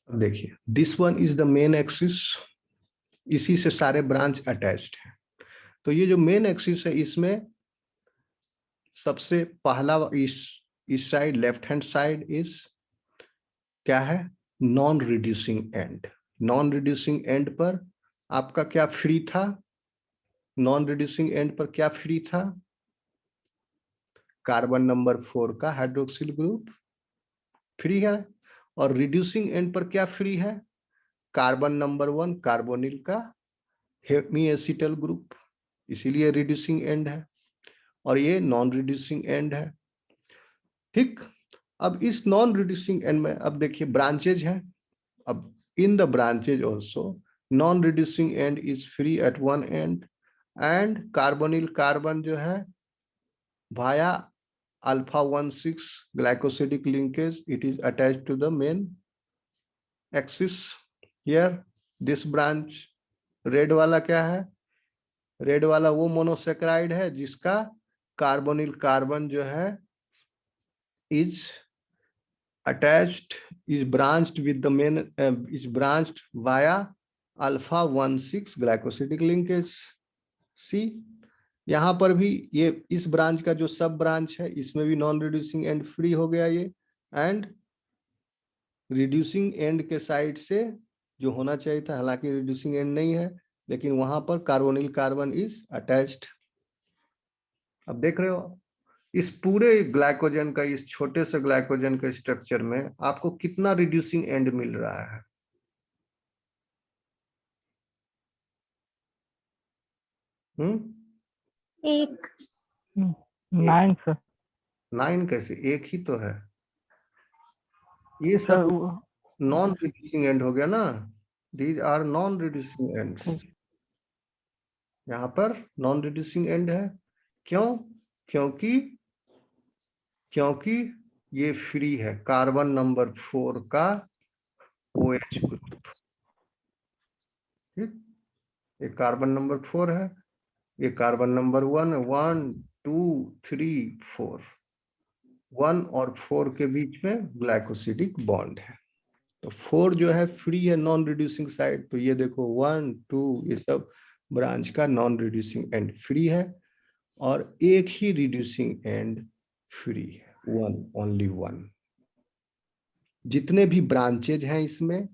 अब देखिए, this one is the main axis, इसी से सारे ब्रांच अटैच्ड है। तो ये जो मेन एक्सिस है, इसमें सबसे पहला इस side left hand side is क्या है, non reducing and. Non reducing and पर आपका क्या फ्री था, नॉन रिड्यूसिंग एंड पर क्या फ्री था, कार्बन नंबर 4 का हाइड्रोक्सिल ग्रुप फ्री है। और रिड्यूसिंग एंड पर क्या फ्री है, कार्बन नंबर 1 कार्बोनिल का हेमी एसिटल ग्रुप, इसीलिए रिड्यूसिंग एंड है। और ये नॉन रिड्यूसिंग एंड है। ठीक, अब इस नॉन रिड्यूसिंग एंड में अब देखिए ब्रांचेज हैं। अब in the branches also non reducing and is free at one and, and carbonyl carbon जो है via alpha 1,6 glycosidic linkage, it is attached to the main axis. Here this branch, red वाला क्या है, red वाला वो monosaccharide है जिसका carbonyl carbon जो है is attached, is branched with the main, is branched via alpha 1,6 glycosidic linkage. सी, यहाँ पर भी ये इस ब्रांच का जो सब ब्रांच है इसमें भी नॉन रिड्यूसिंग एंड फ्री हो गया ये, एंड रिड्यूसिंग एंड के साइड से जो होना चाहिए था, हालांकि रिड्यूसिंग एंड नहीं है लेकिन वहां पर कार्बोनिल कार्बन इज अटैच्ड। अब देख रहे हो इस पूरे ग्लाइकोजन का, इस छोटे से ग्लाइकोजन के स्ट्रक्चर में आपको कितना रिड्यूसिंग एंड मिल रहा है, एक 9 सर। 9 कैसे, एक ही तो है ये सर सब, नॉन रिड्यूसिंग एंड हो गया ना, these are non reducing ends. यहाँ पर नॉन रिड्यूसिंग एंड है, क्यों, क्योंकि क्योंकि ये फ्री है कार्बन नंबर 4 का OH ग्रुप। ठीक, ये कार्बन नंबर 4 है, ये कार्बन नंबर 1 है, 1 2 3 4, 1 और 4 के बीच में ग्लाइकोसिडिक बॉन्ड है। तो 4 जो है फ्री है नॉन रिड्यूसिंग साइड, तो ये देखो 1 2 ये सब ब्रांच का नॉन रिड्यूसिंग एंड फ्री है, और एक ही रिड्यूसिंग एंड फ्री है, वन, ओनली वन। जितने भी ब्रांचेज हैं इसमें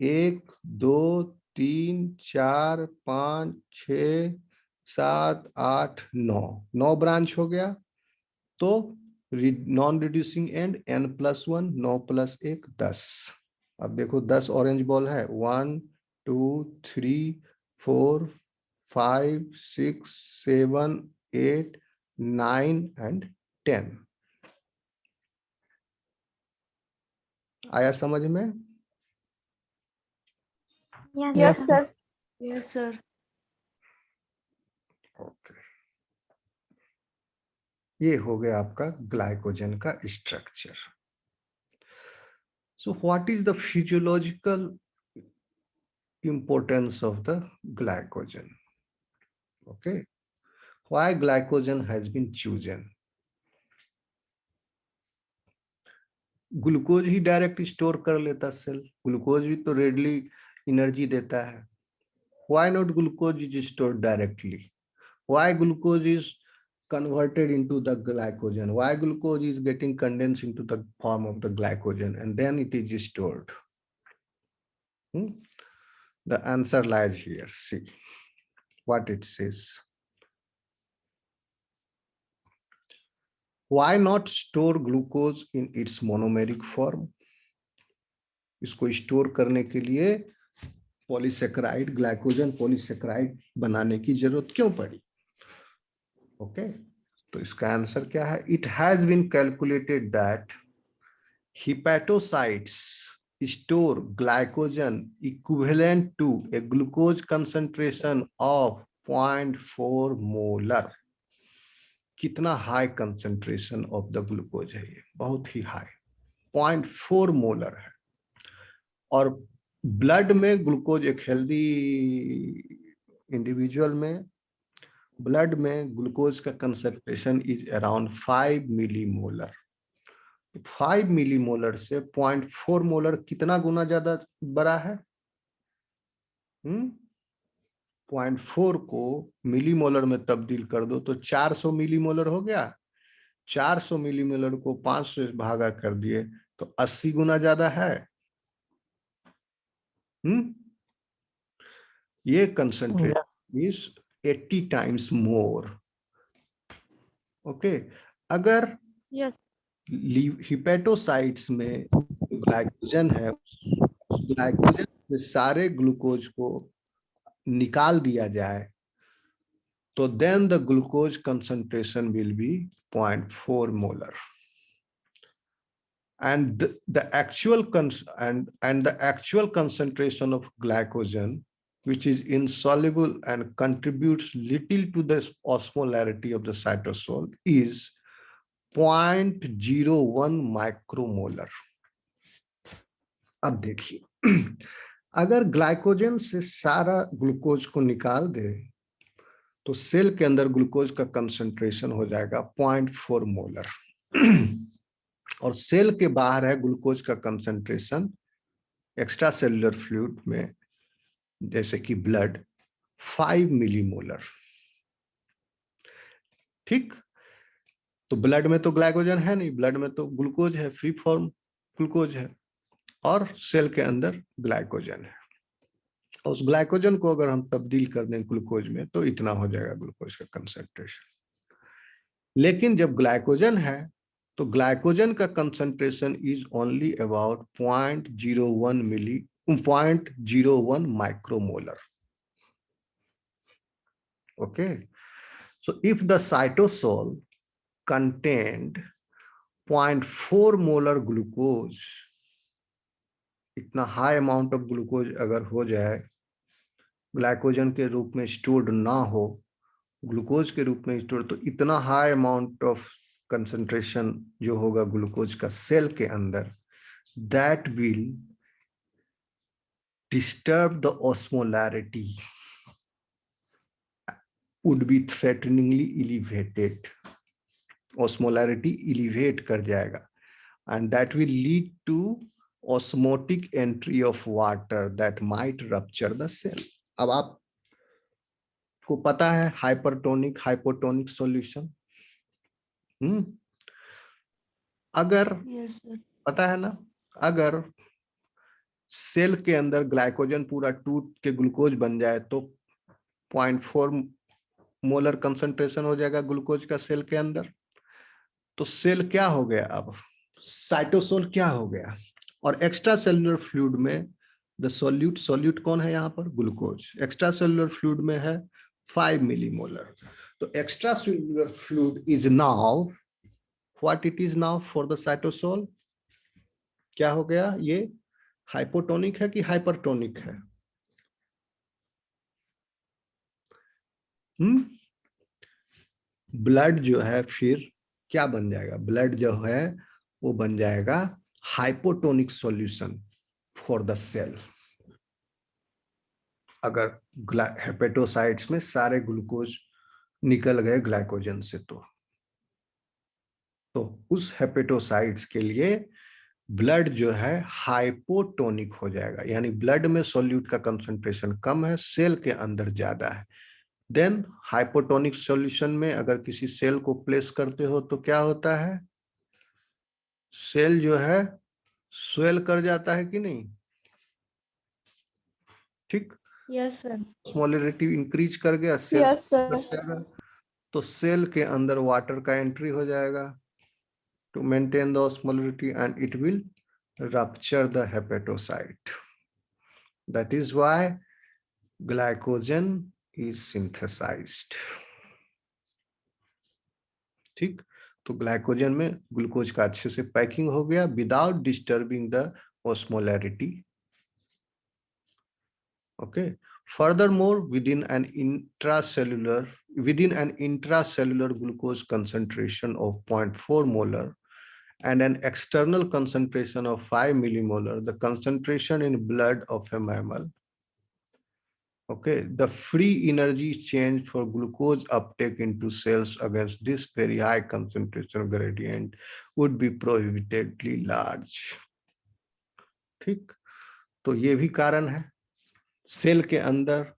1 2 3 4 5 6 7 8 9, 9 ब्रांच हो गया। तो नॉन रिड्यूसिंग एंड n+1, 9 + 1 10। अब देखो 10 ऑरेंज बॉल है, 1 2 3 4 5 6 7 8 9 एंड 10। आया समझ में? Yes sir. Yes sir. Okay, ये हो गया आपका ग्लाइकोजन का structure. So what is the physiological importance of the glycogen? Okay, why glycogen has been chosen? Glucose he direct store कर लेता सेल, ग्लूकोज भी तो रेडली एनर्जी देता है। Why not glucose is stored directly? Why glucose is converted into the glycogen? Why glucose is getting condensed into the form of the glycogen and then it is stored? The answer lies here. See what it says. Why not store glucose in its monomeric form? इसको store करने के लिए polysaccharide, glycogen polysaccharide बनाने की जरूरत क्यों पड़ी? Okay, तो इसका आंसर क्या है? It has been calculated that hepatocytes store glycogen equivalent to a glucose concentration of 0.4 molar. कितना high concentration of the glucose है ये, बहुत ही हाई, 0.4 मोलर है। और ब्लड में ग्लूकोज, एक हेल्दी इंडिविजुअल में ब्लड में ग्लूकोज का concentration is around 5 millimolar. 5 millimolar से 0.4 मोलर कितना गुना ज्यादा बड़ा है? 0.4 को मिलीमोलर में तब्दील कर दो तो 400 मिलीमोलर हो गया। 400 मिलीमोलर को 5 से भागा कर दिए तो 80 गुना ज्यादा है। ये concentration is 80 times more. Okay, अगर Yes. हिपेटोसाइट्स में ग्लाइकोजन है, ग्लाइकोजन से सारे ग्लूकोज को निकाल दिया जाए तो then the glucose concentration will be 0.4 molar, and the actual concentration of glycogen, which is insoluble and contributes little to the osmolarity of the cytosol, is 0.01 micromolar. अब देखिए, अगर ग्लाइकोजन से सारा ग्लूकोज को निकाल दे तो सेल के अंदर ग्लूकोज का कंसंट्रेशन हो जाएगा 0.4 मोलर और सेल के बाहर है ग्लूकोज का कंसंट्रेशन एक्स्ट्रा सेलुलर फ्लूइड में, जैसे कि ब्लड, 5 मिलीमोलर। ठीक, तो ब्लड में तो ग्लाइकोजन है नहीं, ब्लड में तो ग्लूकोज है, फ्री फॉर्म ग्लूकोज है, और सेल के अंदर ग्लाइकोजन है। उस ग्लाइकोजन को अगर हम तब्दील कर दें ग्लूकोज में तो इतना हो जाएगा ग्लूकोज का कंसंट्रेशन। लेकिन जब ग्लाइकोजन है तो ग्लाइकोजन का concentration is only about 0.01 micromolar. Okay, so if the cytosol contained 0.4 molar glucose, इतना हाई अमाउंट ऑफ ग्लूकोज अगर हो जाए, ग्लाइकोजन के रूप में स्टोर्ड ना हो, ग्लूकोज के रूप में स्टोर, तो इतना हाई अमाउंट ऑफ कंसंट्रेशन जो होगा ग्लूकोज का सेल के अंदर, that will disturb the osmolarity, would be threateningly elevated, osmolarity elevate कर जाएगा, and that will lead to osmotic entry of water that might rupture the cell. अब आप को पता है हाइपरटोनिक हाइपोटोनिक सॉल्यूशन, अगर Yes, sir. पता है ना, अगर सेल के अंदर ग्लाइकोजन पूरा टूट के ग्लूकोज बन जाए तो 0.4 मोलर कंसंट्रेशन हो जाएगा ग्लूकोज का सेल के अंदर। तो सेल क्या हो गया, अब साइटोसोल क्या हो गया, और एक्स्ट्रा सेलुलर फ्लूइड में द सोल्यूट कौन है यहाँ पर, ग्लूकोज। एक्स्ट्रा सेलुलर फ्लूइड में है 5 मिलीमोलर। तो extra cellular fluid is now what it is now for the cytosol, क्या हो गया, ये हाइपोटोनिक है कि हाइपरटोनिक है? ब्लड जो है फिर क्या बन जाएगा, ब्लड जो है वो बन जाएगा hypotonic solution for the cell. अगर हेपेटोसाइट्स में सारे ग्लूकोज निकल गए ग्लाइकोजन से तो उस हेपेटोसाइट्स के लिए ब्लड जो है हाइपोटोनिक हो जाएगा, यानी ब्लड में सोल्यूट का कंसंट्रेशन कम है, सेल के अंदर ज्यादा है। देन हाइपोटोनिक सॉल्यूशन में अगर किसी सेल को प्लेस करते हो तो क्या होता है, सेल जो है स्वेल कर जाता है कि नहीं? ठीक, Yes, sir. ऑस्मोलैरिटी इंक्रीज कर गया, सेल Yes, sir. जाएगा, तो सेल के अंदर वाटर का एंट्री हो जाएगा to maintain the osmolarity and it will rupture the hepatocyte. That is why glycogen is synthesised. ठीक, तो ग्लाइकोजन में ग्लूकोज का अच्छे से पैकिंग हो गया without disturbing the osmolarity. Okay. Furthermore, within an intracellular glucose concentration of 0.4 molar and an external concentration of 5 millimolar, the concentration in blood of a mammal, okay, the free energy change for glucose uptake into cells against this very high concentration gradient would be prohibitively large। ठीक, तो ये भी कारण है। Cell के अंदर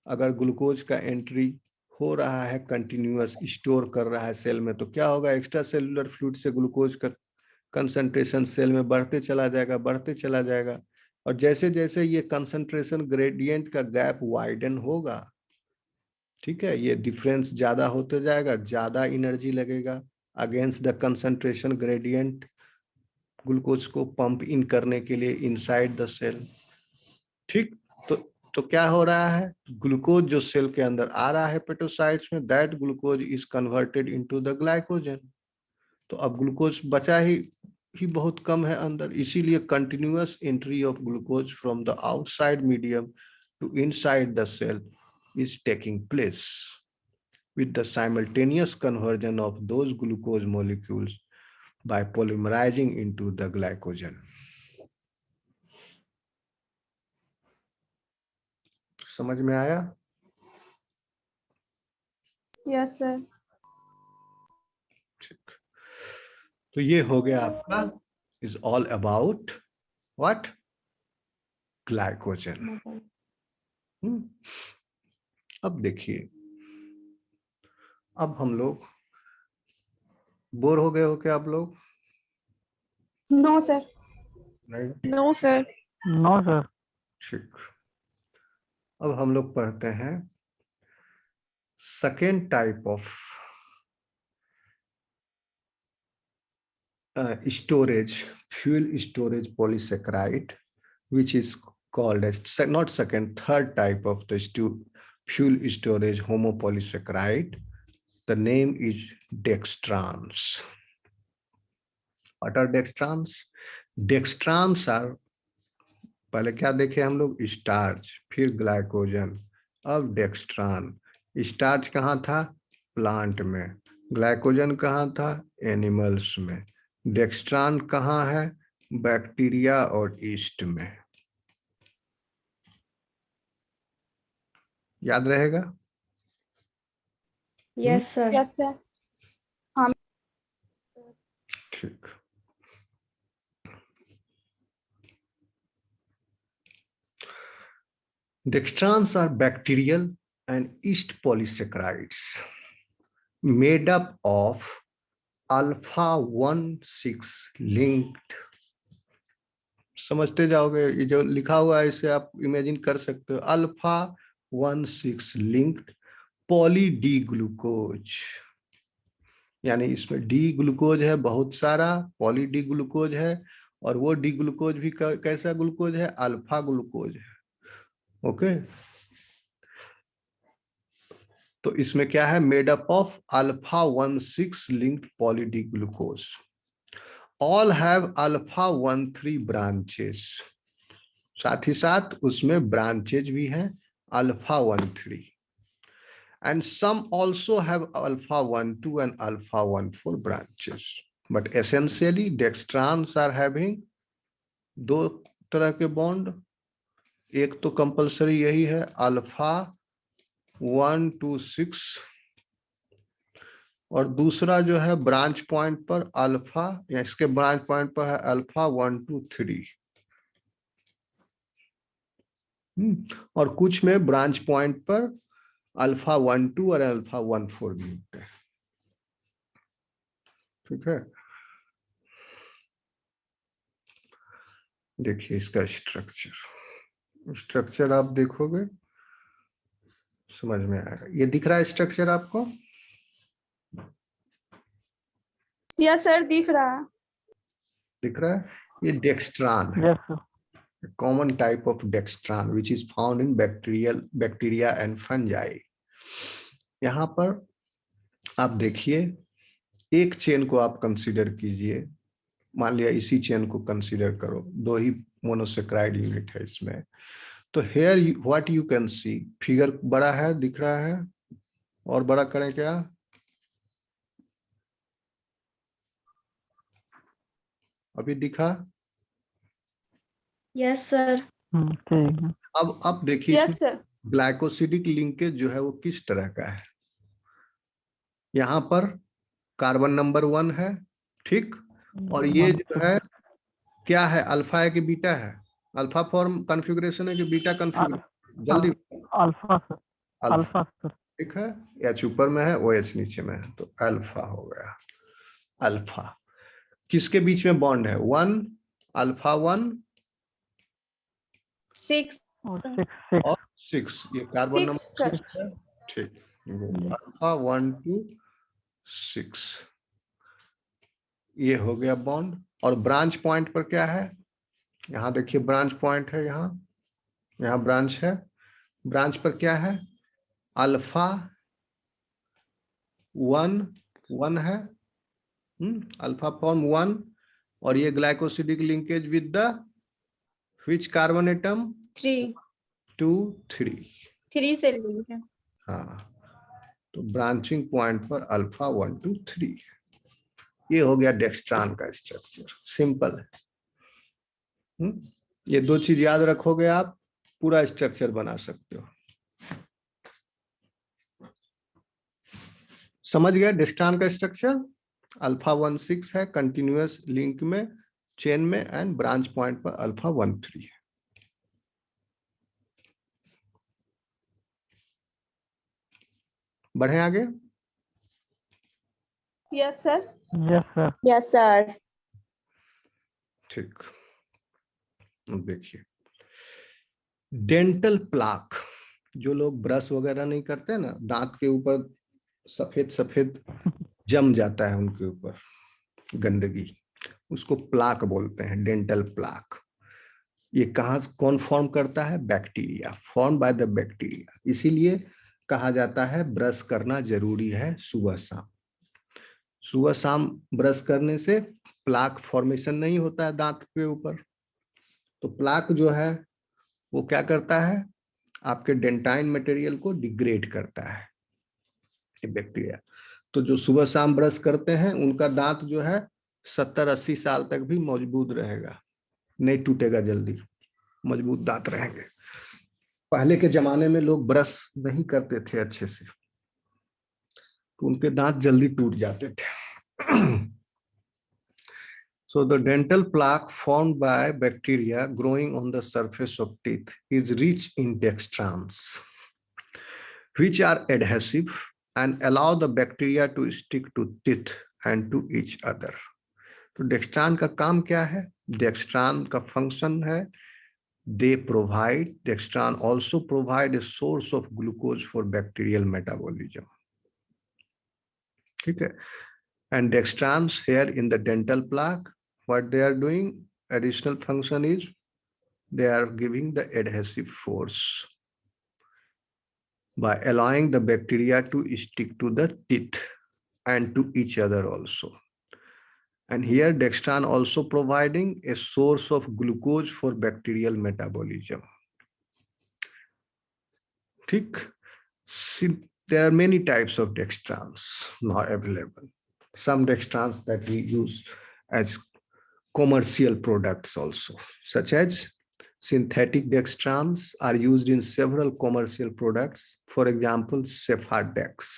अगर glucose का एंट्री हो रहा है, कंटिन्यूअस स्टोर कर रहा है सेल में, तो क्या होगा, एक्स्ट्रा सेलुलर फ्लूइड से ग्लूकोज का कंसंट्रेशन सेल में बढ़ते चला जाएगा, बढ़ते चला जाएगा। और जैसे जैसे ये कंसंट्रेशन ग्रेडियंट का गैप वाइडन होगा, ठीक है, ये डिफरेंस ज्यादा होते जाएगा, ज्यादा एनर्जी लगेगा against the concentration gradient glucose को पंप इन करने के लिए इनसाइड द सेल। ठीक, तो क्या हो रहा है, ग्लूकोज जो सेल के अंदर आ रहा है पेटोसाइट्स में, that glucose is converted into the glycogen. तो अब ग्लूकोज बचा ही बहुत कम है अंदर, इसीलिए continuous entry of glucose from the outside medium to inside the cell is taking place with the simultaneous conversion of those glucose molecules by polymerizing into the glycogen। समझ में आया? Yes, sir. ठीक, तो ये हो गया आपका is all about what? Glycogen। अब देखिए, अब हम लोग बोर हो गए हो क्या आप लोग? No, sir. नहीं, No, sir. No sir. ठीक, अब हम लोग पढ़ते हैं second type of storage, fuel storage polysaccharide, which is called as not second, third type of the fuel storage homopolysaccharide. The name is dextrans। What are dextrans? Dextrans are, पहले क्या देखे हम लोग, स्टार्च, फिर ग्लाइकोजन, अब dextran. Starch कहाँ था? Plant में। ग्लाइकोजन कहाँ था? एनिमल्स में। डेक्स्ट्रान कहाँ है? बैक्टीरिया और ईस्ट में। याद रहेगा? Yes, sir. Yes, sir. ठीक, dextrans are bacterial and yeast polysaccharides made up of alpha 1,6 linked, समझते जाओगे, ये जो लिखा हुआ है इसे आप इमेजिन कर सकते हो, alpha 1,6 linked poly D glucose, यानी इसमें डी ग्लूकोज है बहुत सारा, पॉली डी ग्लूकोज है, और वो डी ग्लूकोज भी कैसा ग्लूकोज है? अल्फा ग्लूकोज है। ओके, तो इसमें क्या है? Made up of alpha 1,6 linked poly D glucose. All have alpha 1,3 branches, साथ ही साथ उसमें ब्रांचेज भी हैं alpha 1,3, and some also have alpha 1,2 and alpha 1,4 branches, but essentially dextrans are having दो तरह के बॉन्ड, एक तो कंपलसरी यही है अल्फा 1 to 6, और दूसरा जो है ब्रांच पॉइंट पर अल्फा, या इसके ब्रांच पॉइंट पर है अल्फा 1 to 3, और कुछ में ब्रांच पॉइंट पर अल्फा 1,2 और अल्फा 1,4 भी होते हैं। ठीक है, देखिए इसका स्ट्रक्चर आप देखोगे समझ में आएगा। ये दिख रहा है स्ट्रक्चर आपको? Yes, sir. दिख रहा है। दिख रहा है? ये डेक्स्ट्रान है, yes sir. Common type of dextran which is found in bacteria and fungi. यहाँ पर आप देखिए, एक चेन को आप कंसीडर कीजिए, मान लिया इसी चेन को कंसीडर करो, दो ही मोनोसेक्राइड यूनिट है इसमें। तो here what you can see, figure बड़ा है, दिख रहा है, और बड़ा करें क्या? अभी दिखा? Yes, sir. ठीक है। अब देखिए Yes, sir. ग्लाइकोसिडिक लिंकेज जो है वो किस तरह का है। यहाँ पर कार्बन नंबर 1 है, ठीक, और ये 1 जो 6 है क्या है, अल्फा है कि बीटा है? अल्फा फॉर्म कॉन्फ़िगरेशन है कि बीटा कॉन्फ़िगरेशन? जल्दी alpha sir, alpha. Alpha sir. ठीक है, एच ऊपर में है, ओ एच नीचे में है, तो अल्फा हो गया। अल्फा किसके बीच में बॉन्ड है? 1 अल्फा 1 6 और sir. 6 और 6, ये कार्बन 6 नंबर सर। 6 है। ठीक, अल्फा 1 2 6, ये हो गया बॉन्ड। और ब्रांच पॉइंट पर क्या है? यहाँ देखिए ब्रांच पॉइंट है, यहाँ ब्रांच है। ब्रांच पर क्या है? अल्फा 1 1 है, अल्फा फॉर्म 1, और ये glycosidic linkage with the which carbon atom? 3 2 3। 3 से लिंक है। हाँ, तो ब्रांचिंग पॉइंट पर अल्फा 1 2 3। ये हो गया डेक्स्ट्रान का स्ट्रक्चर, सिंपल है। ये दो चीज याद रखोगे आप, पूरा स्ट्रक्चर बना सकते हो। समझ गया डेक्स्ट्रान का स्ट्रक्चर? अल्फा 1 6 है कंटिन्यूअस लिंक में, चेन में, एंड ब्रांच पॉइंट पर अल्फा 1 3 है। बढ़े आगे। Yes sir. Yes sir. Yes sir. ठीक, अब देखिए डेंटल प्लाक, जो लोग ब्रश वगैरह नहीं करते ना, दांत के ऊपर सफेद सफेद जम जाता है उनके ऊपर गंदगी, उसको प्लाक बोलते हैं, डेंटल प्लाक। ये कहाँ कौन फॉर्म करता है? Bacteria, form by the bacteria. इसीलिए कहा जाता है ब्रश करना जरूरी है सुबह शाम। सुबह शाम ब्रश करने से प्लाक फॉर्मेशन नहीं होता है दांत के ऊपर। तो प्लाक जो है वो क्या करता है? आपके डेंटाइन मटेरियल को डिग्रेड करता है ये बैक्टीरिया। तो जो सुबह शाम ब्रश करते हैं उनका दांत जो है 70-80 साल तक भी मजबूत रहेगा, नहीं टूटेगा जल्दी, मजबूत दांत रहेंगे। पहले के जमाने में लोग ब्रश नहीं करते थे अच्छे से, तो उनके दांत जल्दी टूट जाते थे। So the dental plaque formed by bacteria growing on the surface of teeth is rich in dextrans, which are adhesive and allow the bacteria to stick to teeth and to each other. तो dextran का काम क्या है? Dextran का function है, dextran also provide a source of glucose for bacterial metabolism. ठीक है, and dextrans here in the dental plaque, what they are doing, additional function is they are giving the adhesive force by allowing the bacteria to stick to the teeth and to each other also. And here dextran also providing a source of glucose for bacterial metabolism. ठीक, there are many types of dextrans now available. Some dextrans that we use as commercial products also, such as synthetic dextrans are used in several commercial products. For example, Cefadex.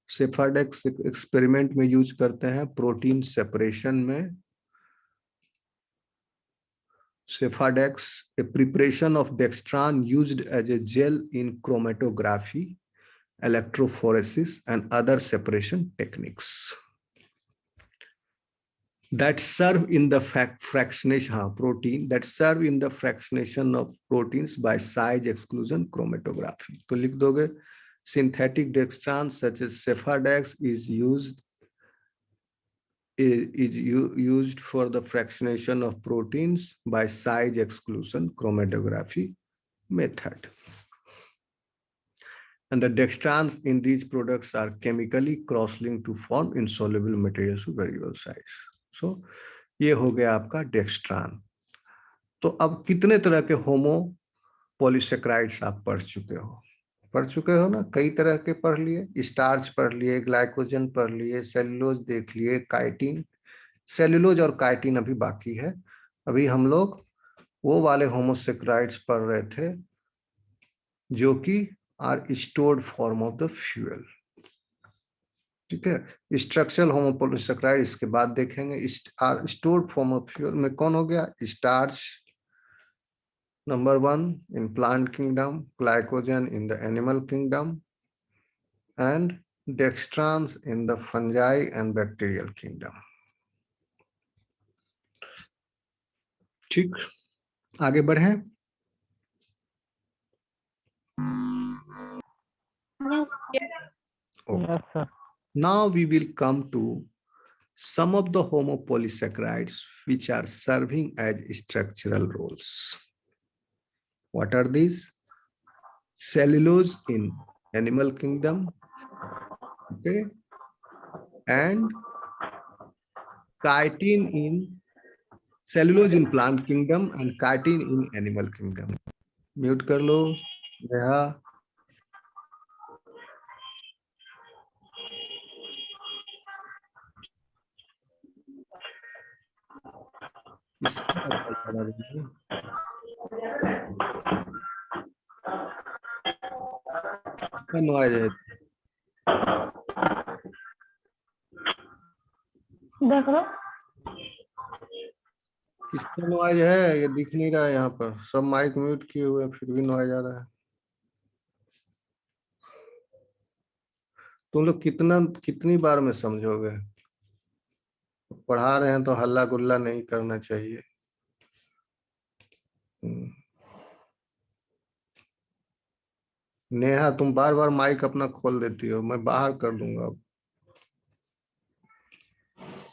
Cefadex experiment में use करते हैं protein separation में। Cefadex, a preparation of dextran used as a gel in chromatography, electrophoresis, and other separation techniques that serve in the fractionation protein that serve in the fractionation of proteins by size exclusion chromatography. तो लिख दोगे synthetic dextran such as Cefadex is used for the fractionation of proteins by size exclusion chromatography method. And the dextrans in these products are chemically cross-linked to form insoluble materials of variable size. So ये हो गया आपका dextran. तो अब कितने तरह के होमो polysaccharides आप पढ़ चुके हो ना, कई तरह के पढ़ लिए, स्टार्च पढ़ लिए, ग्लाइकोजन पढ़ लिए, सेलुलोज देख लिए, काइटिन, सेलुलोज और काइटिन अभी बाकी है। अभी हम लोग वो वाले होमोसेक्राइड्स पढ़ रहे थे जो कि are stored form of the fuel. ठीक है। स्ट्रक्चरल होमोपोलिसैकेराइड इसके बाद देखेंगे। स्टोर्ड फॉर्म ऑफ फ्यूल में कौन हो गया? Starch number 1 in plant kingdom, glycogen in the animal kingdom and dextrans in the fungi and bacterial kingdom. ठीक, आगे बढ़े। Yes. Yes, sir. Now we will come to some of the homopolysaccharides which are serving as structural roles. What are these? Cellulose in animal kingdom, okay, and chitin in cellulose in plant kingdom and chitin in animal kingdom. Mute कर लो Neha. Noise है। देख लो। किसका noise है? ये दिख नहीं रहा है यहाँ पर, सब माइक म्यूट किए हुए हैं, फिर भी नॉइज आ रहा है। तुम लोग कितनी बार में समझोगे? पढ़ा रहे हैं तो हल्ला गुल्ला नहीं करना चाहिए। नेहा तुम बार बार माइक अपना खोल देती हो, मैं बाहर कर दूंगा अब।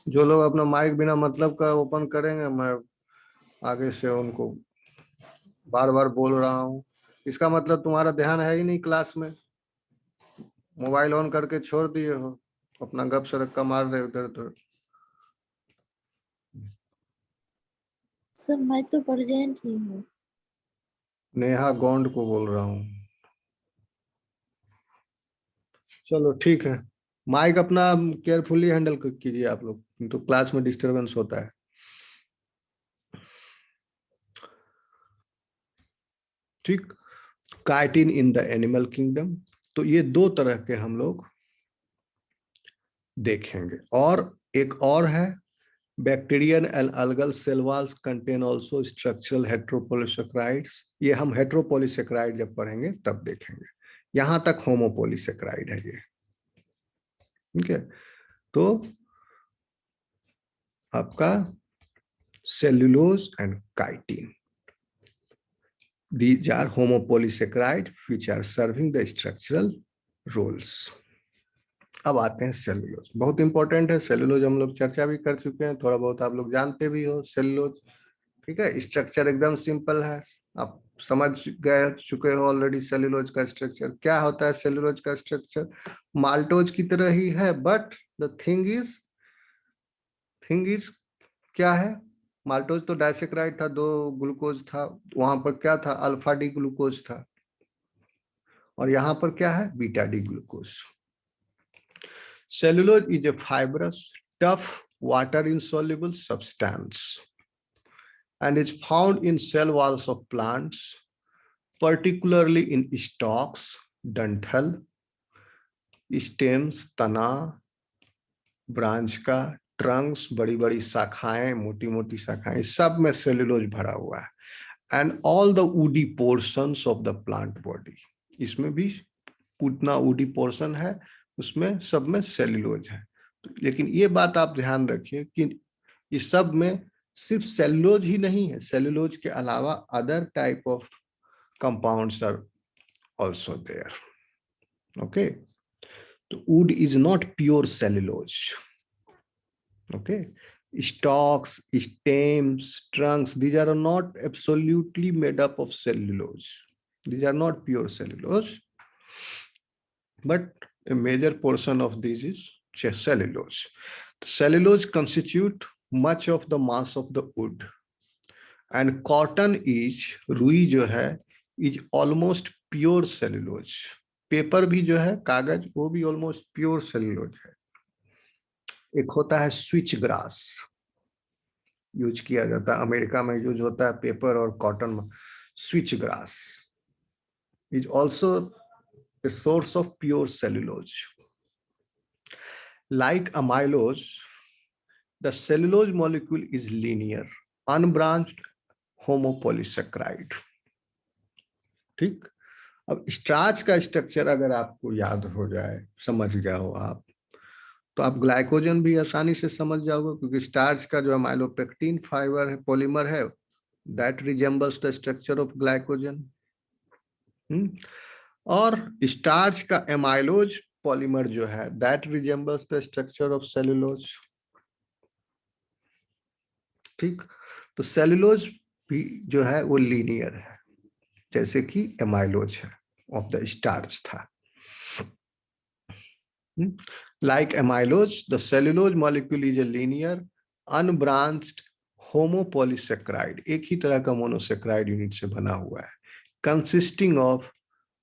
जो लोग अपना माइक बिना मतलब का ओपन करेंगे, मैं आगे से उनको बार बार बोल रहा हूँ। इसका मतलब तुम्हारा ध्यान है ही नहीं क्लास में, मोबाइल ऑन करके छोड़ दिए हो, अपना गप सड़क का मार रहे उधर उधर। सर मैं तो प्रेजेंट ही हूँ। नेहा गोंड को बोल रहा हूँ। चलो ठीक है, माइक अपना केयरफुली हैंडल कीजिए आप लोग, तो क्लास में डिस्टरबेंस होता है। ठीक, chitin in the animal kingdom, तो ये दो तरह के हम लोग देखेंगे। और एक और है bacterial and algal cell walls contain also structural heteropolysaccharides. ये हम हेटेरोपॉलीसैकेराइड जब पढ़ेंगे तब देखेंगे। यहां तक होमोपॉलीसैकेराइड है ये। ठीक है, तो आपका cellulose and chitin, these are homopolysaccharide which are serving the structural roles. अब आते हैं सेलुलोज, बहुत इंपॉर्टेंट है सेलुलोज, हम लोग चर्चा भी कर चुके हैं, थोड़ा बहुत आप लोग जानते भी हो सेलुलोज। ठीक है, स्ट्रक्चर एकदम सिंपल है, आप समझ गए चुके हो ऑलरेडी। सेलुलोज का स्ट्रक्चर क्या होता है? सेलुलोज का स्ट्रक्चर माल्टोज की तरह ही है, बट द थिंग इज क्या है? माल्टोज तो डाइसेक्राइड था, 2 ग्लूकोज था, वहां पर क्या था? अल्फा डी ग्लूकोज था, और यहाँ पर क्या है? Beta D glucose. Cellulose is a fibrous tough water insoluble substance and is found in cell walls of plants, particularly in stalks, डंठल, स्टेम्स, तना, ब्रांच का, ट्रंक्स, बड़ी बड़ी शाखाएं, मोटी मोटी शाखाएं, सब में सेलुलोज भरा हुआ है। And all the woody portions of the plant body, इसमें भी उतना वुडी पोर्शन है, उसमें सब में सेलुलोज है। लेकिन ये बात आप ध्यान रखिए कि इस सब में सिर्फ सेलुलोज ही नहीं है, सेलुलोज के अलावा other type of compounds are also there. Okay, तो wood is not pure cellulose. Okay, stalks, stems, trunks, these are not absolutely made up of cellulose. These are not pure cellulose, but a major portion of this is cellulose. The cellulose constitute much of the mass of the wood, and cotton is, रुई जो है, is almost pure cellulose. Paper भी जो है, कागज, वो भी almost pure cellulose है। एक होता है स्विच ग्रास, यूज किया जाता है अमेरिका में, यूज होता है पेपर और कॉटन में। Switch grass is also a source of pure cellulose. Like amylose, the cellulose molecule is linear, unbranched homopolysaccharide. ठीक, अब स्टार्च का स्ट्रक्चर अगर आपको याद हो जाए, समझ जाओ आप, तो आप ग्लाइकोजन भी आसानी से समझ जाओगे, क्योंकि स्टार्च का जो अमाइलोपेक्टिन फाइबर है, पॉलीमर है, that resembles the structure of glycogen. और स्टार्च का एमाइलोज पॉलीमर जो है, that resembles the structure of cellulose. ठीक, तो सेलुलोज भी जो है वो लीनियर है, जैसे कि एमाइलोज है ऑफ द स्टार्च था। Like amylose, the cellulose molecule is a linear, unbranched homopolysaccharide, एक ही तरह का मोनोसेक्राइड यूनिट से बना हुआ है, कंसिस्टिंग ऑफ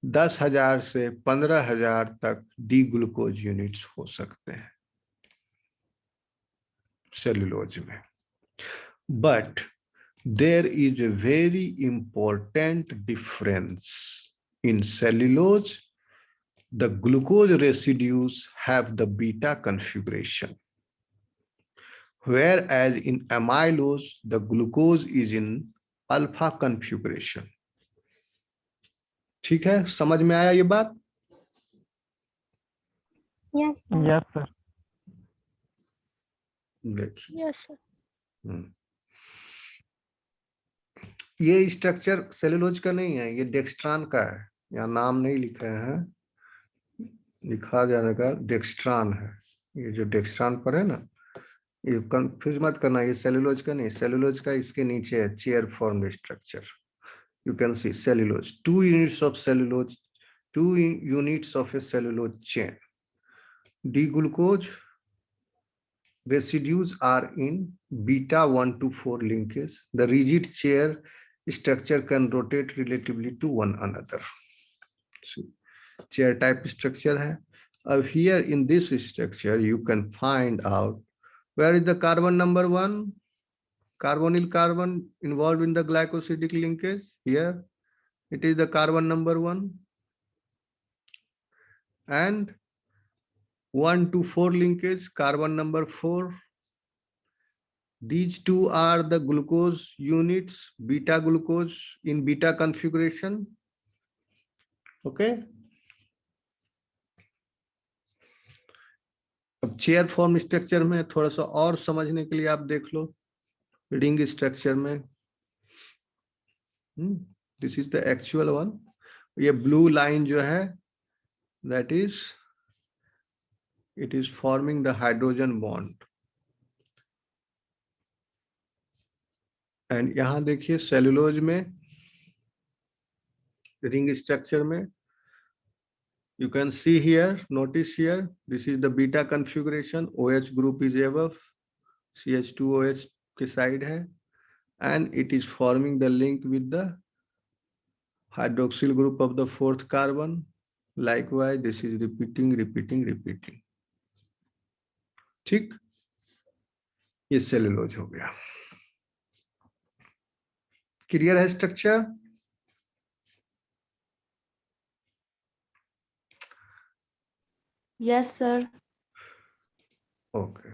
10,000 से 15,000 तक डी ग्लूकोज यूनिट्स हो सकते हैं सेलुलोज में। But there is a very important difference in cellulose. The glucose residues have the beta configuration, whereas in amylose the glucose is in alpha configuration. ठीक है, समझ में आया ये बात? Yes, sir. Yes, sir. देखिए, Yes, sir. ये structure cellulose का नहीं है, ये डेक्स्ट्रान का है। यहाँ नाम नहीं लिखे हैं, लिखा जाने का डेक्स्ट्रान है। ये जो डेक्स्ट्रान पर है ना, ये कंफ्यूज मत करना, ये सेलुलोज का नहीं, सेलुलोज का इसके नीचे है chair formed structure. You can see cellulose, 2 units of cellulose, 2 units of a cellulose chain. D-glucose residues are in beta 1 to 4 linkage. The rigid chair structure can rotate relatively to one another. See, chair type structure hai. Here in this structure, you can find out where is the carbon number 1, carbonyl carbon involved in the glycosidic linkage. Here it is the carbon number 1, and 1 to 4 linkage, carbon number 4. These two are the glucose units, beta glucose in beta configuration. Okay. अब chair form structure में थोड़ा सा और समझने के लिए आप देख लो रिंग स्ट्रक्चर में। This is the actual one. ये ब्लू लाइन जो है, that is, it is forming the hydrogen bond, and यहां देखिए सेलुलोज में रिंग स्ट्रक्चर में, you can see here, notice here, this is the beta configuration, OH group is above, CH2OH के side है, and it is forming the link with the hydroxyl group of the 4th carbon. Likewise this is repeating. ठीक, ये cellulose हो गया। Clear है structure? Yes, sir. Okay.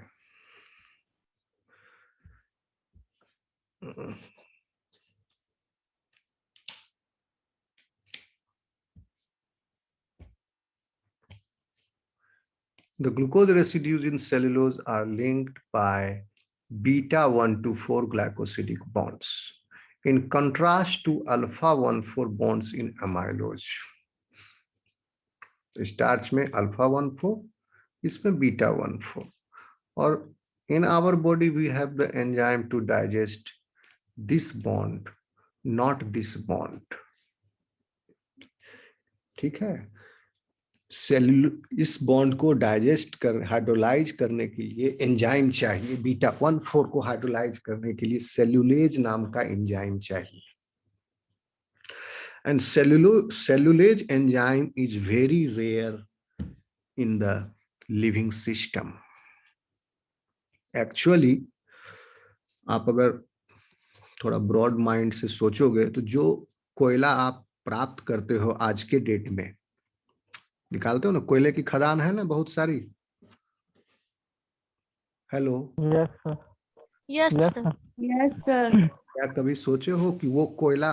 The glucose residues in cellulose are linked by beta 1 to 4 glycosidic bonds, in contrast to alpha 1,4 bonds in amylose. Starch में alpha 1,4, इसमें beta 1,4, और in our body we have the enzyme to digest this bond, not this bond. ठीक है, इस bond को digest कर, hydrolyse करने के लिए एंजाइम चाहिए। बीटा 1,4 को हाइड्रोलाइज करने के लिए सेलुलेज नाम का एंजाइम चाहिए, and cellulase enzyme is very rare in the living system. Actually, आप अगर थोड़ा ब्रॉड माइंड से सोचोगे तो जो कोयला आप प्राप्त करते हो आज के डेट में, निकालते हो ना, कोयले की खदान है ना बहुत सारी, hello, yes sir. Yes, yes sir. Sir. Yes sir. क्या कभी सोचे हो कि वो कोयला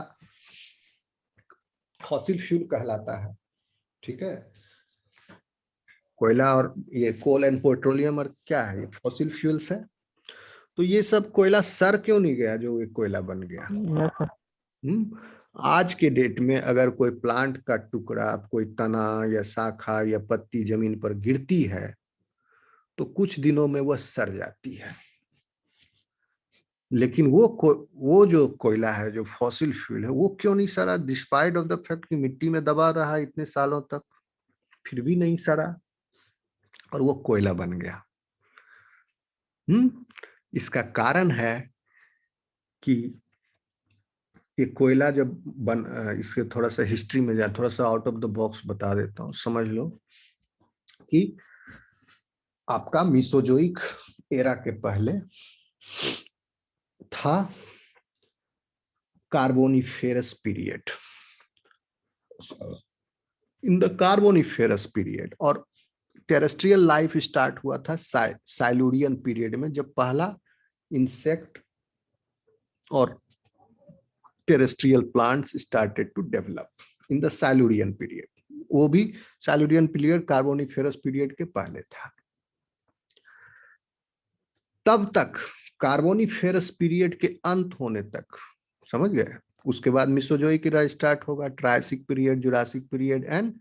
फॉसिल फ्यूल कहलाता है? ठीक है, कोयला और ये कोल एंड पेट्रोलियम और क्या है, ये फॉसिल फ्यूल्स है। तो ये सब कोयला सड़ क्यों नहीं गया जो ये कोयला बन गया? Yes sir. आज के डेट में अगर कोई प्लांट का टुकड़ा, कोई तना या शाखा या पत्ती जमीन पर गिरती है तो कुछ दिनों में वह सड़ जाती है। लेकिन वो जो कोयला है, जो फॉसिल फ्यूल है, वो क्यों नहीं सड़ा? डिस्पाइट ऑफ द फैक्ट कि मिट्टी में दबा रहा इतने सालों तक, फिर भी नहीं सड़ा और वो कोयला बन गया। इसका कारण है कि ये कोयला जब इसके थोड़ा सा हिस्ट्री में जाए, थोड़ा सा आउट ऑफ द बॉक्स बता देता हूँ, समझ लो कि आपका मीसोजोइक एरा के पहले था Carboniferous period. In the Carboniferous period और टेरेस्ट्रियल लाइफ स्टार्ट हुआ था साइलूरियन पीरियड में, जब पहला इंसेक्ट और terrestrial plants started to develop in the Silurian period. वो भी साइलूरियन पीरियड कार्बोनिफेरस पीरियड के पहले था। तब तक कार्बोनिफेरस पीरियड के अंत होने तक, समझ गए? उसके बाद मिसोजोइक एरा स्टार्ट होगा, Triassic period, Jurassic period and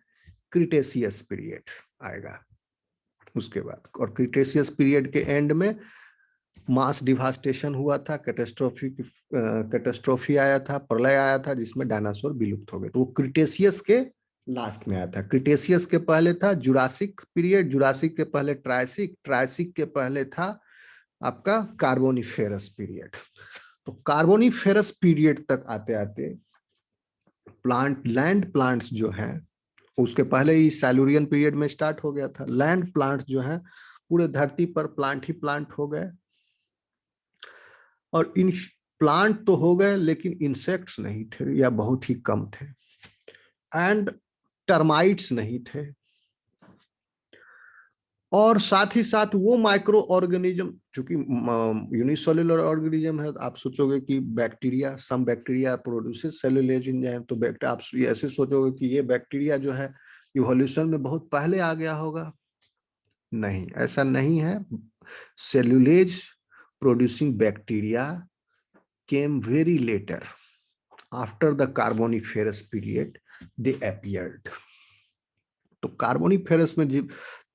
Cretaceous period आएगा उसके बाद। और क्रिटेशियस पीरियड के एंड में मास डिवास्टेशन हुआ था, कैटास्ट्रोफी आया था, प्रलय आया था, जिसमें डायनासोर विलुप्त हो गए। तो वो क्रिटेशियस के लास्ट में आया था। क्रिटेशियस के पहले था जुरासिक पीरियड, जुरासिक के पहले ट्रायसिक, ट्रायसिक के पहले था आपका कार्बोनिफेरस पीरियड। तो कार्बोनिफेरस पीरियड तक आते आते लैंड प्लांट्स जो हैं, उसके पहले ही साइलूरियन पीरियड में स्टार्ट हो गया था। लैंड प्लांट्स जो हैं पूरे धरती पर प्लांट ही प्लांट हो गए। और इन प्लांट तो हो गए लेकिन इंसेक्ट्स नहीं थे या बहुत ही कम थे, एंड टर्माइट्स नहीं थे। और साथ ही साथ वो माइक्रो ऑर्गेनिज्म, चूंकि यूनिसेलुलर ऑर्गेनिज्म है, आप सोचोगे कि bacteria, some bacteria produces cellulose enzyme, तो आप ऐसे सोचोगे कि ये बैक्टीरिया जो है इवोल्यूशन में बहुत पहले आ गया होगा। नहीं, ऐसा नहीं है। Cellulose producing bacteria came very later, after the carboniferous period they appeared. तो कार्बोनिफेरस में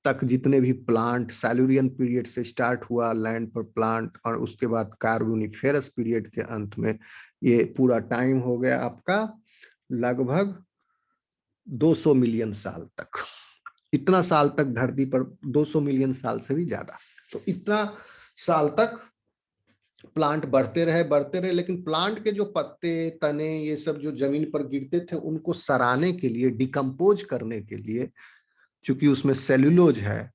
तक जितने भी प्लांट साइलूरियन पीरियड से स्टार्ट हुआ लैंड पर प्लांट, और उसके बाद कार्बोनिफेरस पीरियड के अंत में ये पूरा टाइम हो गया आपका लगभग 200 मिलियन साल तक। इतना साल तक धरती पर, 200 मिलियन साल से भी ज्यादा, तो इतना साल तक प्लांट बढ़ते रहे, लेकिन प्लांट के जो पत्ते, तने, ये सब जो जमीन पर गिरते थे, उनको सराने के लिए, डिकम्पोज करने के लिए, चूंकि उसमें सेलुलोज है,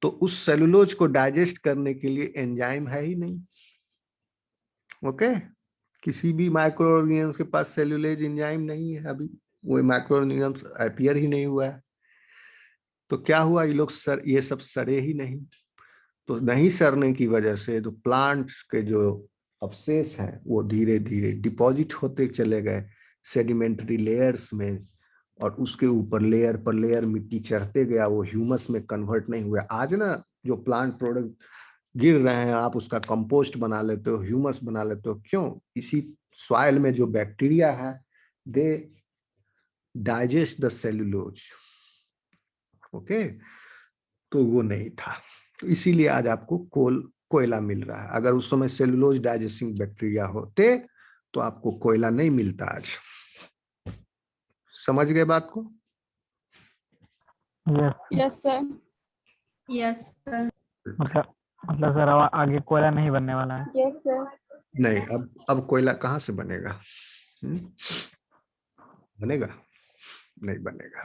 तो उस सेलुलोज को डाइजेस्ट करने के लिए एंजाइम है ही नहीं। ओके, किसी भी माइक्रो ऑर्गेनिजम्स के पास सेलुलोज एंजाइम नहीं है अभी, वो माइक्रो ऑर्गेनिजम्स अपीयर ही नहीं हुआ है। तो क्या हुआ, ये सब सड़े ही नहीं। तो नहीं सड़ने की वजह से जो प्लांट्स के जो अवशेष हैं वो धीरे धीरे डिपॉजिट होते चले गए सेडिमेंट्री लेयर्स में, और उसके ऊपर लेयर पर लेयर मिट्टी चढ़ते गया, वो ह्यूमस में कन्वर्ट नहीं हुआ। आज ना जो प्लांट प्रोडक्ट गिर रहे हैं, आप उसका कंपोस्ट बना लेते हो, ह्यूमस बना लेते हो, क्यों? इसी सॉइल में जो बैक्टीरिया है दे डाइजेस्ट द सेलुलोज। ओके, तो वो नहीं था, तो इसीलिए आज आपको कोयला मिल रहा है। अगर उस समय सेलुलोज डाइजेस्टिंग बैक्टीरिया होते तो आपको कोयला नहीं मिलता आज। समझ गए बात को? Yes. Yes sir. Yes, sir. मतलब सर अब आगे कोयला नहीं बनने वाला है। Yes sir. नहीं, अब कोयला कहाँ से बनेगा? बनेगा? नहीं बनेगा।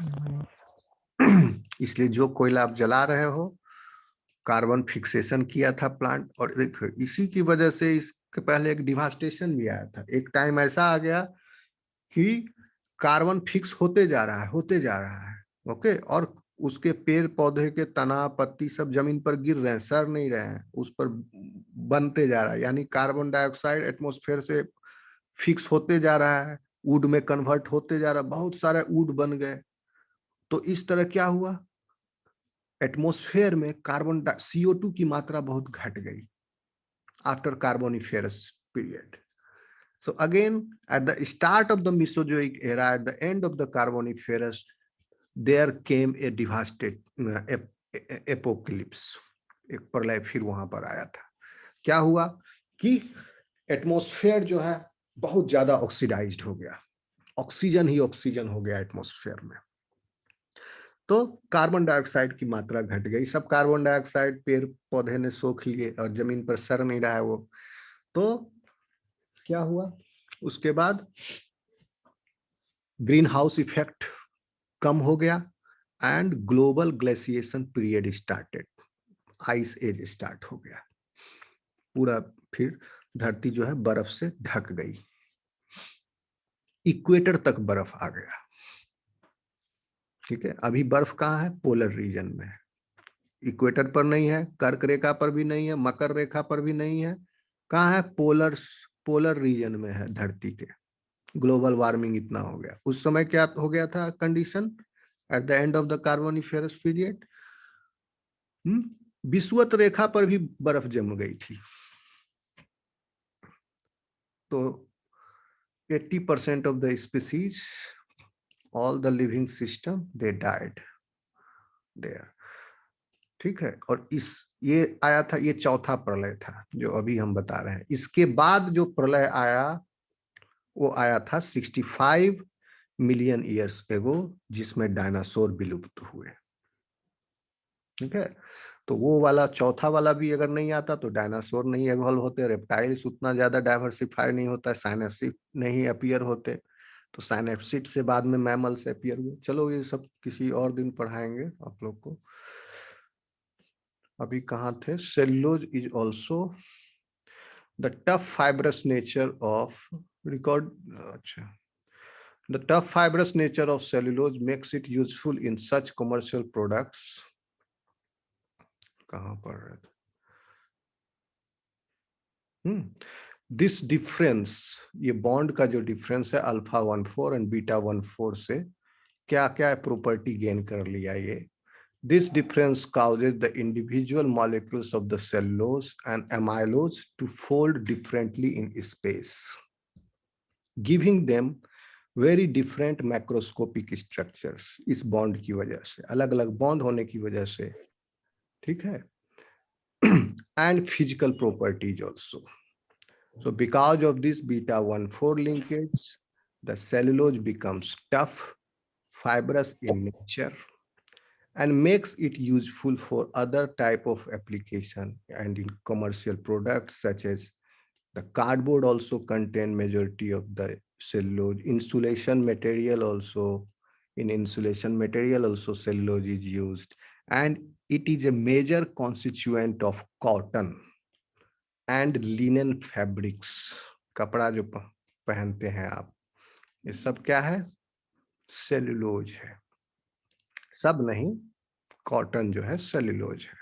इसलिए जो कोयला आप जला रहे हो, कार्बन फिक्सेशन किया था प्लांट, और देखो इसी की वजह से इसके पहले एक डिवास्टेशन भी आया था। एक टाइम ऐसा आ गया कि कार्बन फिक्स होते जा रहा है, होते जा रहा है। ओके, और उसके पेड़ पौधे के तना पत्ती सब जमीन पर गिर रहे हैं, सड़ नहीं रहे हैं, उस पर बनते जा रहा है, यानी कार्बन डाइऑक्साइड एटमॉस्फेयर से फिक्स होते जा रहा है, वुड में कन्वर्ट होते जा रहा है, बहुत सारे वुड बन गए। तो इस तरह क्या हुआ, एटमॉस्फेयर में कार्बन CO2 की मात्रा बहुत घट गई after Carboniferous period. So again, at the start of the Mesozoic era, at the end of the Carboniferous, there came a devastating apocalypse. एक प्रलय फिर वहां पर आया था। क्या हुआ कि एटमॉस्फेयर जो है बहुत ज्यादा ऑक्सीडाइज्ड हो गया, ऑक्सीजन ही ऑक्सीजन हो गया एटमॉस्फेयर में। तो कार्बन डाइऑक्साइड की मात्रा घट गई, सब कार्बन डाइऑक्साइड पेड़ पौधे ने सोख लिए और जमीन पर सड़ नहीं रहा है वो। तो क्या हुआ, उसके बाद ग्रीन हाउस इफेक्ट कम हो गया and global glaciation period started, ice age start हो गया, पूरा फिर धरती जो है बर्फ से ढक गई, इक्वेटर तक बर्फ आ गया। ठीक है, अभी बर्फ कहाँ है, पोलर रीजन में है, इक्वेटर पर नहीं है, कर्क रेखा पर भी नहीं है, मकर रेखा पर भी नहीं है, कहाँ है, पोलर रीजन में है धरती के। ग्लोबल वार्मिंग इतना हो गया। उस समय क्या हो गया था condition at the end of the Carboniferous period, विषुवत रेखा पर भी बर्फ जम गई थी। तो 80% of the species, all the living system, they died there. ठीक है, और ये आया था, ये चौथा प्रलय था जो अभी हम बता रहे हैं। इसके बाद जो प्रलय आया वो आया था 65 मिलियन ईयर्स एगो, जिसमें डायनासोर विलुप्त हुए। ठीक है, तो वो वाला चौथा वाला भी अगर नहीं आता तो डायनासोर नहीं इवॉल्व होते, रेप्टाइल्स उतना ज्यादा डाइवर्सिफाई नहीं होता, साइनेप्सिड नहीं अपीयर होते, तो साइनेप्सिड से बाद में मैमल्स अपीयर हुए। चलो ये सब किसी और दिन पढ़ाएंगे आप लोग को। अभी कहाँ थे, cellulose is also the tough fibrous nature of record. अच्छा, the tough fibrous nature of cellulose makes it useful in such commercial products। कहाँ पढ़ रहे थे, दिस डिफरेंस, ये बॉन्ड का जो डिफरेंस है अल्फा 14 एंड बीटा 14 से क्या क्या प्रॉपर्टी गेन कर लिया ये। This difference causes the individual molecules of the cellulose and amylose to fold differently in space, giving them very different macroscopic structures. इस बॉन्ड की वजह से, अलग अलग बॉन्ड होने की वजह से, ठीक है, and physical properties also. So because of this beta 14 linkage the cellulose becomes tough fibrous in nature and makes it useful for other type of application and in commercial products such as the cardboard also contain majority of the cellulose. Insulation material also, in insulation material also cellulose is used, and it is a major constituent of cotton and linen fabrics। कपड़ा जो पहनते हैं आप, ये सब क्या है, cellulose है। सब नहीं, कॉटन जो है सेल्यूलोज है।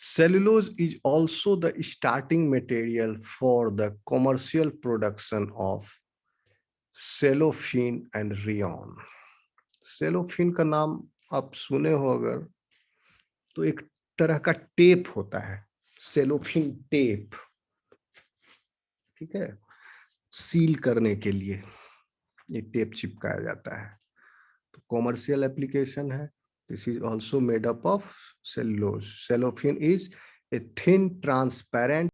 Cellulose is also the starting material for the commercial production of cellophane and rayon। Cellophane का नाम आप सुने हो अगर, तो एक तरह का टेप होता है, सेलोफिन टेप, ठीक है, सील करने के लिए ये टेप चिपकाया जाता है। तो कॉमर्शियल एप्लीकेशन है। This is also made up of cellulose. Cellophane is a thin transparent